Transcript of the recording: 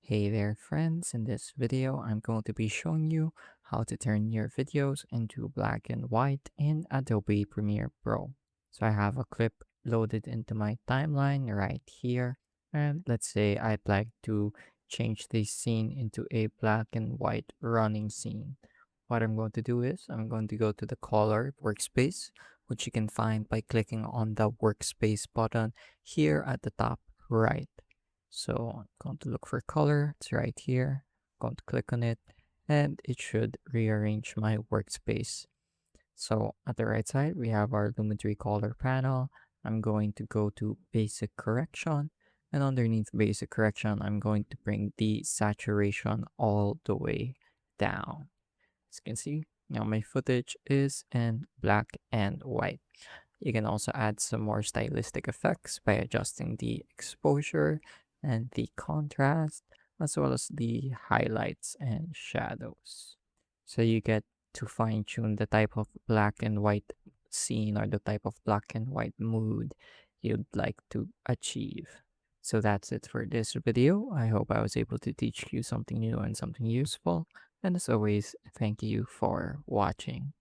Hey there friends, in this video I'm going to be showing you how to turn your videos into black and white in Adobe Premiere Pro. So I have a clip loaded into my timeline right here, and let's say I'd like to change this scene into a black and white running scene. What I'm going to do is I'm going to go to the color workspace, which you can find by clicking on the workspace button here at the top right. So I'm going to look for color. It's right here. I'm going to click on it and it should rearrange my workspace. So at the right side, we have our Lumetri color panel. I'm going to go to basic correction, and underneath basic correction, I'm going to bring the saturation all the way down. As you can see, now my footage is in black and white. You can also add some more stylistic effects by adjusting the exposure and the contrast, as well as the highlights and shadows. So you get to fine tune the type of black and white scene or the type of black and white mood you'd like to achieve. So that's it for this video. I hope I was able to teach you something new and something useful. And as always, thank you for watching.